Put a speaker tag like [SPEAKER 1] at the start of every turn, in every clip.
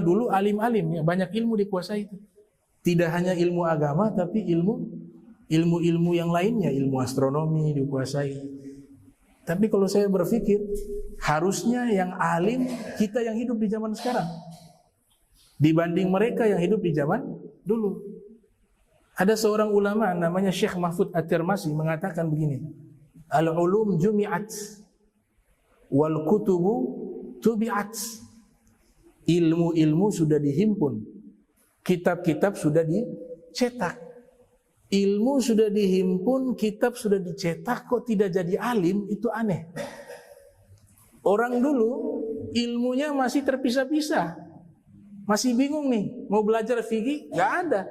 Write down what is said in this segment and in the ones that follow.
[SPEAKER 1] ulama dulu alim-alim, ya, banyak ilmu dikuasai itu. Tidak hanya ilmu agama, tapi ilmu yang lainnya, ilmu astronomi dikuasai. Tapi kalau saya berpikir, harusnya yang alim kita yang hidup di zaman sekarang dibanding mereka yang hidup di zaman dulu. Ada seorang ulama namanya Syekh Mahfud At-Tirmasi mengatakan begini, al-ulum jumi'at wal kutubu tubi'at. Ilmu-ilmu sudah dihimpun, kitab-kitab sudah dicetak. Ilmu sudah dihimpun, kitab sudah dicetak, kok tidak jadi alim? Itu aneh. Orang dulu ilmunya masih terpisah-pisah, masih bingung nih, mau belajar fikih, gak ada.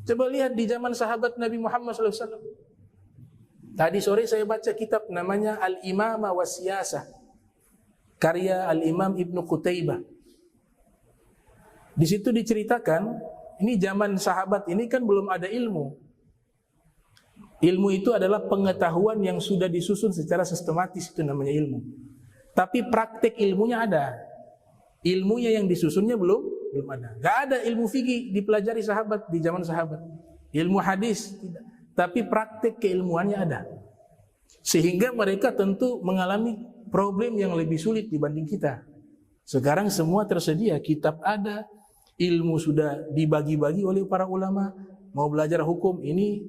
[SPEAKER 1] Coba lihat di zaman sahabat Nabi Muhammad SAW. Tadi sore saya baca kitab namanya Al-Imamah wa Siyasah, karya Al-Imam Ibnu Qutaibah. Di situ diceritakan, ini zaman sahabat ini kan belum ada ilmu. Ilmu itu adalah pengetahuan yang sudah disusun secara sistematis, itu namanya ilmu. Tapi praktek ilmunya ada. Ilmunya yang disusunnya belum ada. Gak ada ilmu fikih dipelajari sahabat di zaman sahabat. Ilmu hadis tidak. Tapi praktek keilmuannya ada. Sehingga mereka tentu mengalami problem yang lebih sulit dibanding kita. Sekarang semua tersedia, kitab ada, ilmu sudah dibagi-bagi oleh para ulama. Mau belajar hukum ini,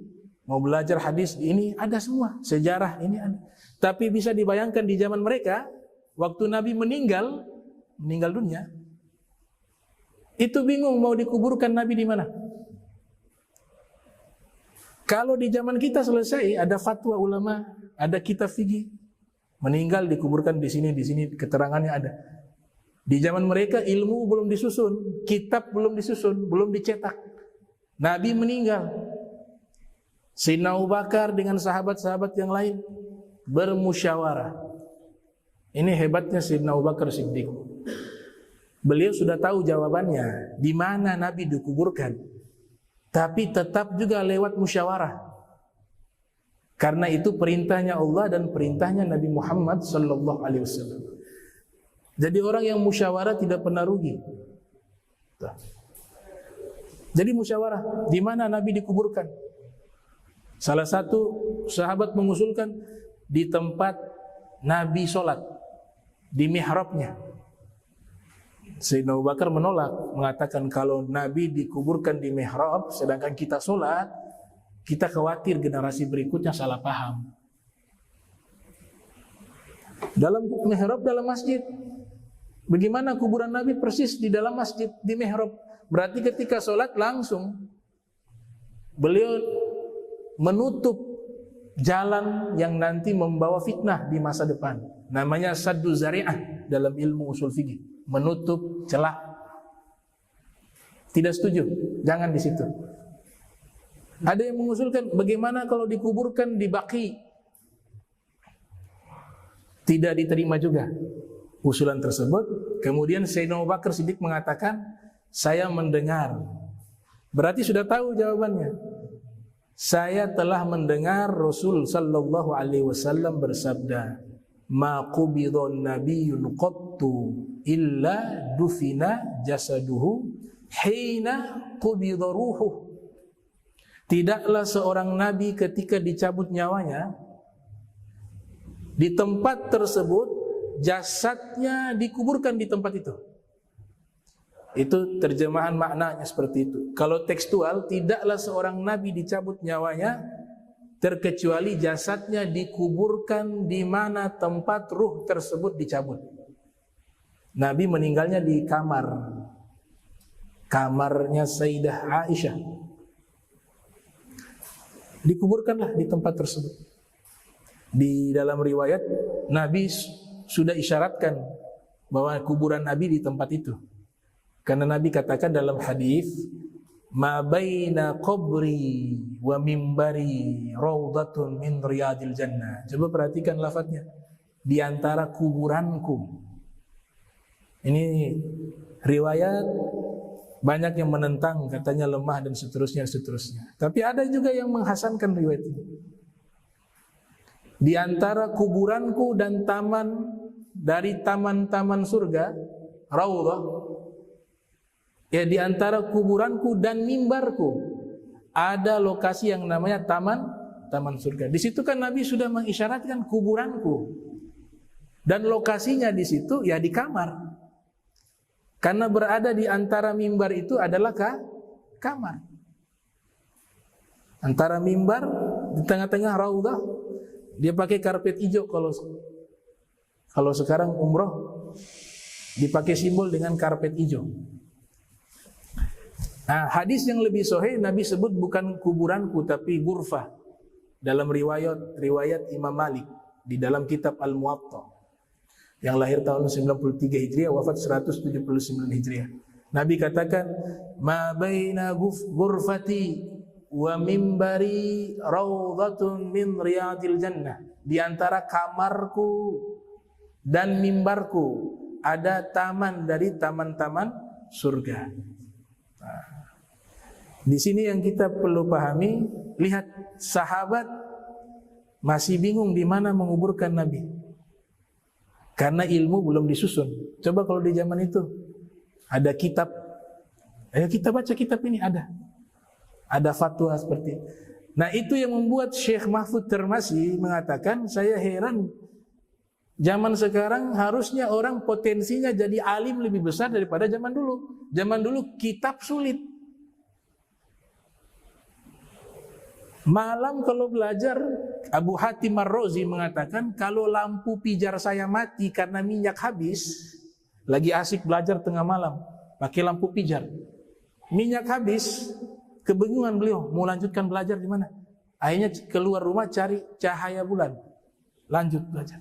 [SPEAKER 1] mau belajar hadis ini, ada semua. Sejarah ini ada. Tapi bisa dibayangkan di zaman mereka, waktu Nabi meninggal dunia, itu bingung mau dikuburkan Nabi di mana. Kalau di zaman kita selesai, ada fatwa ulama, ada kitab fikih, meninggal dikuburkan di sini, keterangannya ada. Di zaman mereka ilmu belum disusun, kitab belum disusun, belum dicetak. Nabi meninggal. Sayyidina Abu Bakar dengan sahabat-sahabat yang lain bermusyawarah. Ini hebatnya Sayyidina Abu Bakar Siddiq. Beliau sudah tahu jawabannya, di mana Nabi dikuburkan. Tapi tetap juga lewat musyawarah. Karena itu perintahnya Allah dan perintahnya Nabi Muhammad sallallahu alaihi wasallam. Jadi orang yang musyawarah tidak pernah rugi. Jadi musyawarah, di mana Nabi dikuburkan? Salah satu sahabat mengusulkan di tempat Nabi sholat, di mihrabnya. Sayyidina Abu Bakar menolak, mengatakan kalau Nabi dikuburkan di mihrab, sedangkan kita sholat, kita khawatir generasi berikutnya salah paham. Dalam mihrab, dalam masjid. Bagaimana kuburan Nabi persis di dalam masjid, di mihrab. Berarti ketika sholat langsung beliau menutup jalan yang nanti membawa fitnah di masa depan. Namanya saddu zari'ah dalam ilmu usul fikih. Menutup celah. Tidak setuju, jangan di situ. Ada yang mengusulkan bagaimana kalau dikuburkan di Baqi? Tidak diterima juga usulan tersebut. Kemudian Sayyidina Abu Bakar Siddiq mengatakan, saya mendengar. Berarti sudah tahu jawabannya. Saya telah mendengar Rasul sallallahu alaihi wasallam bersabda, ma qubidun nabiyyun qattu illa dufina jasaduhu hina qubidha ruhuh. Tidaklah seorang nabi ketika dicabut nyawanya, di tempat tersebut jasadnya dikuburkan di tempat itu. Itu terjemahan maknanya seperti itu. Kalau tekstual, tidaklah seorang nabi dicabut nyawanya terkecuali jasadnya dikuburkan di mana tempat ruh tersebut dicabut. Nabi meninggalnya di kamarnya Sayyidah Aisyah. Dikuburkanlah di tempat tersebut. Di dalam riwayat Nabi sudah isyaratkan bahwa kuburan Nabi di tempat itu. Karena Nabi katakan dalam hadis, ma baina qabri wa mimbari raudhatun min riyadil jannah. Coba perhatikan lafadznya. Di antara kuburanku. Ini riwayat banyak yang menentang, katanya lemah dan seterusnya. Tapi ada juga yang menghasankan riwayat ini. Di antara kuburanku dan taman dari taman-taman surga, raudhah, Ya, di antara kuburanku dan mimbarku ada lokasi yang namanya taman surga. Di situ kan Nabi sudah mengisyaratkan kuburanku. Dan lokasinya di situ ya di kamar. Karena berada di antara mimbar itu adalah kamar. Antara mimbar di tengah-tengah raudhah, dia pakai karpet hijau. Kalau sekarang umroh dipakai simbol dengan karpet hijau. Nah, hadis yang lebih sahih Nabi sebut bukan kuburanku tapi ghurfah. Dalam riwayat Imam Malik di dalam kitab Al-Muwatta yang lahir tahun 93 Hijriah, wafat 179 Hijriah. Nabi katakan, "Ma baina ghurfati wa mimbari raudhatun min riyadil jannah." Di antara kamarku dan mimbarku ada taman dari taman-taman surga. Nah, di sini yang kita perlu pahami, lihat sahabat masih bingung di mana menguburkan Nabi. Karena ilmu belum disusun. Coba kalau di zaman itu ada kitab, ayo kita baca kitab ini, ada fatwa seperti itu. Nah, itu yang membuat Syekh Mahfud Termasi mengatakan, saya heran zaman sekarang harusnya orang potensinya jadi alim lebih besar daripada zaman dulu. Zaman dulu kitab sulit. Malam kalau belajar, Abu Hatim Ar-Razi mengatakan, kalau lampu pijar saya mati karena minyak habis, lagi asik belajar tengah malam, pakai lampu pijar, minyak habis, kebingungan beliau mau lanjutkan belajar di mana. Akhirnya keluar rumah cari cahaya bulan, lanjut belajar.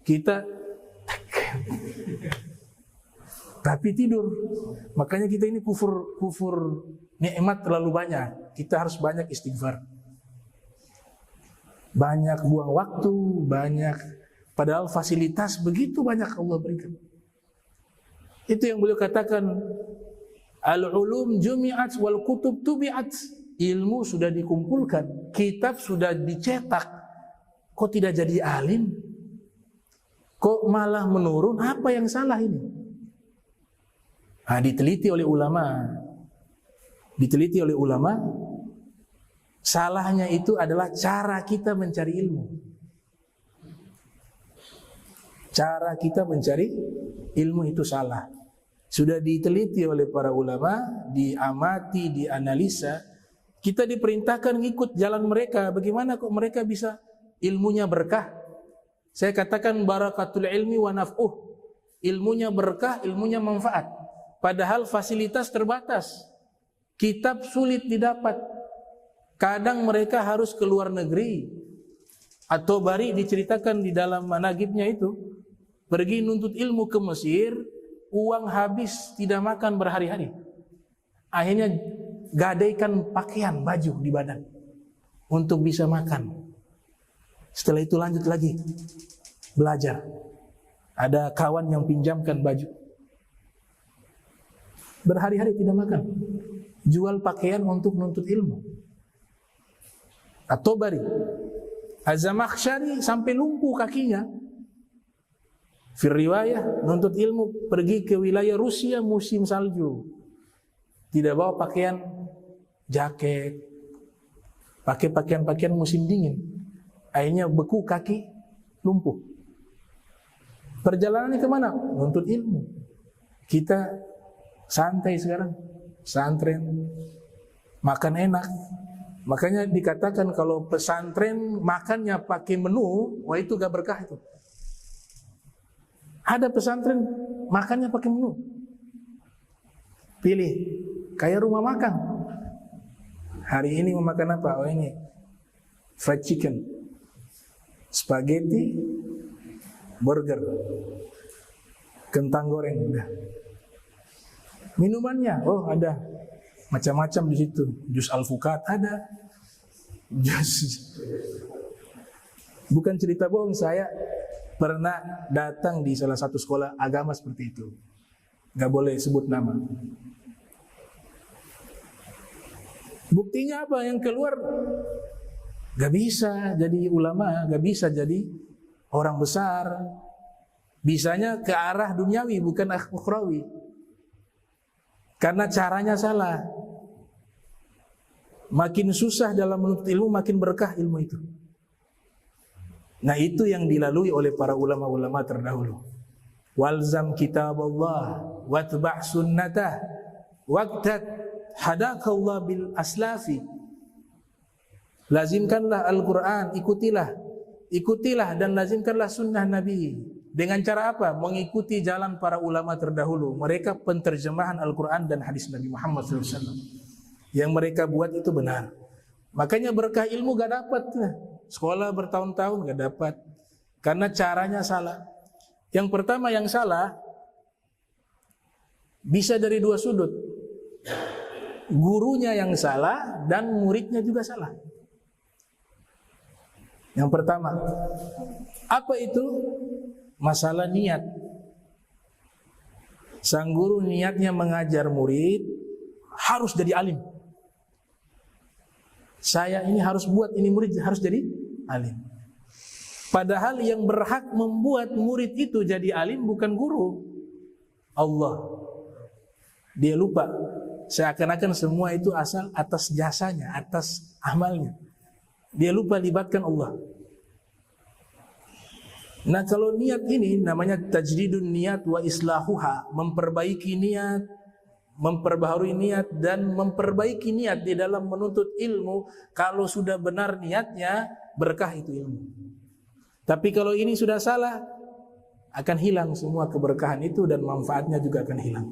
[SPEAKER 1] Kita tapi tidur. Makanya kita ini kufur nikmat terlalu banyak. Kita harus banyak istighfar. Banyak buang waktu, banyak, padahal fasilitas begitu banyak Allah berikan. Itu yang beliau katakan, al-ulum jumi'at wal kutub tubi'at. Ilmu sudah dikumpulkan, kitab sudah dicetak, kok tidak jadi alim? Kok malah menurun? Apa yang salah ini? Nah, diteliti oleh ulama, salahnya itu adalah cara kita mencari ilmu. Cara kita mencari ilmu itu salah. Sudah diteliti oleh para ulama, diamati, dianalisa. Kita diperintahkan ngikut jalan mereka. Bagaimana kok mereka bisa ilmunya berkah? Saya katakan barakatul ilmi wa naf'uh. Ilmunya berkah, ilmunya manfaat. Padahal fasilitas terbatas. Kitab sulit didapat. Kadang mereka harus ke luar negeri. Atau Bari diceritakan di dalam managibnya itu, pergi nuntut ilmu ke Mesir, uang habis, tidak makan berhari-hari. Akhirnya gadaikan pakaian, baju di badan untuk bisa makan. Setelah itu lanjut lagi belajar. Ada kawan yang pinjamkan baju. Berhari-hari tidak makan. Jual pakaian untuk nuntut ilmu. At-Tabari, Az-Zamakhsyari sampai lumpuh kakinya. Fir riwayah nuntut ilmu pergi ke wilayah Rusia musim salju. Tidak bawa pakaian jaket. Pakai pakaian musim dingin. Akhirnya beku kaki, lumpuh. Perjalanannya kemana? Nuntut ilmu. Kita santai sekarang, pesantren, makan enak. Makanya dikatakan kalau pesantren makannya pakai menu, wah itu gak berkah itu. Ada pesantren makannya pakai menu. Pilih, kayak rumah makan. Hari ini mau makan apa? Oh ini, fried chicken, spaghetti, burger, kentang goreng, udah. Minumannya, oh ada macam-macam di situ. Jus alpukat ada. Bukan cerita bohong, saya pernah datang di salah satu sekolah agama seperti itu. Gak boleh sebut nama. Buktinya apa? Yang keluar gak bisa jadi ulama, gak bisa jadi orang besar. Bisanya ke arah duniawi, bukan akhrawi. Karena caranya salah. Makin susah dalam menuntut ilmu, makin berkah ilmu itu. Nah, itu yang dilalui oleh para ulama-ulama terdahulu. Walzam kitab Allah watba' sunnatah waqtat hadakallah bil aslafi. Lazimkanlah Al-Quran, ikutilah dan lazimkanlah sunnah Nabi. Dengan cara apa? Mengikuti jalan para ulama terdahulu. Mereka penterjemahan Al-Quran dan hadis Nabi Muhammad SAW. Yang mereka buat itu benar. Makanya berkah ilmu gak dapat. Sekolah bertahun-tahun gak dapat. Karena caranya salah. Yang pertama yang salah, bisa dari dua sudut. Gurunya yang salah dan muridnya juga salah. Yang pertama, apa itu? Masalah niat. Sang guru niatnya mengajar murid harus jadi alim. Saya ini harus buat ini murid harus jadi alim. Padahal yang berhak membuat murid itu jadi alim bukan guru, Allah. Dia lupa. Seakan-akan semua itu asal atas jasanya, atas amalnya. Dia lupa libatkan Allah. Nah, kalau niat ini namanya tajdidun niat wa islahuha, memperbaiki niat, memperbaharui niat dan memperbaiki niat di dalam menuntut ilmu. Kalau sudah benar niatnya, berkah itu ilmu. Tapi kalau ini sudah salah, akan hilang semua keberkahan itu dan manfaatnya juga akan hilang.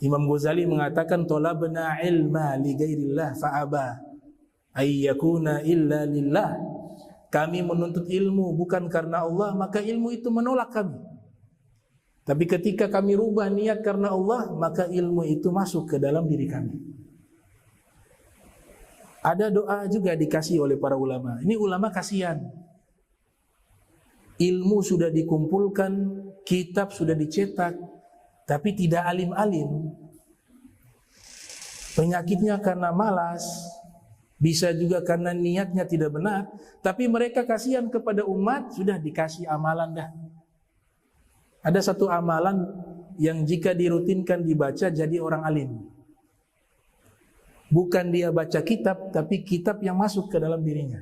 [SPEAKER 1] Imam Ghazali mengatakan talabna ilma li ghairillah fa'aba ayyakuna illa lillah. Kami menuntut ilmu bukan karena Allah, maka ilmu itu menolak kami. Tapi ketika kami rubah niat karena Allah, maka ilmu itu masuk ke dalam diri kami. Ada doa juga dikasih oleh para ulama. Ini ulama kasihan. Ilmu sudah dikumpulkan, kitab sudah dicetak, tapi tidak alim-alim. Penyakitnya karena malas. Bisa juga karena niatnya tidak benar. Tapi mereka kasihan kepada umat, sudah dikasih amalan dah. Ada satu amalan yang jika dirutinkan dibaca jadi orang alim. Bukan dia baca kitab, tapi kitab yang masuk ke dalam dirinya.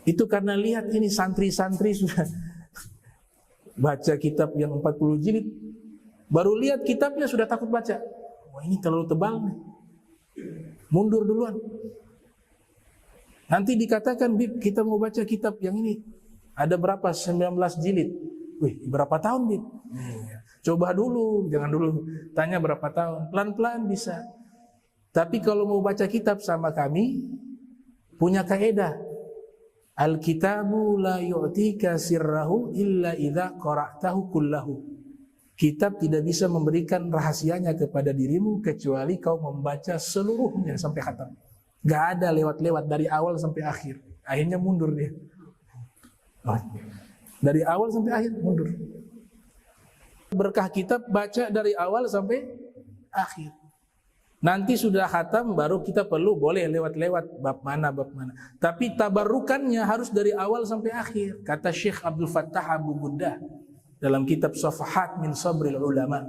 [SPEAKER 1] Itu karena lihat ini santri-santri sudah baca kitab yang 40 jilid. Baru lihat kitabnya sudah takut baca. Wah, ini terlalu tebal nih. Mundur duluan. Nanti dikatakan, Bib, kita mau baca kitab yang ini. Ada berapa? 19 jilid. Wih, berapa tahun, Bib? Coba dulu, jangan dulu tanya berapa tahun. Pelan-pelan bisa. Tapi kalau mau baca kitab sama kami, punya kaedah. Al-kitabu la yu'tika sirrahu illa idza qara'tahu kullahu. Kitab tidak bisa memberikan rahasianya kepada dirimu kecuali kau membaca seluruhnya sampai khatam. Gak ada lewat-lewat dari awal sampai akhir. Akhirnya mundur dia. Dari awal sampai akhir mundur. Berkah kitab baca dari awal sampai akhir. Nanti sudah khatam baru kita perlu boleh lewat-lewat bab mana. Tapi tabarukannya harus dari awal sampai akhir. Kata Syekh Abdul Fattah Abu Gundah dalam kitab Safahat min Sabril Ulama.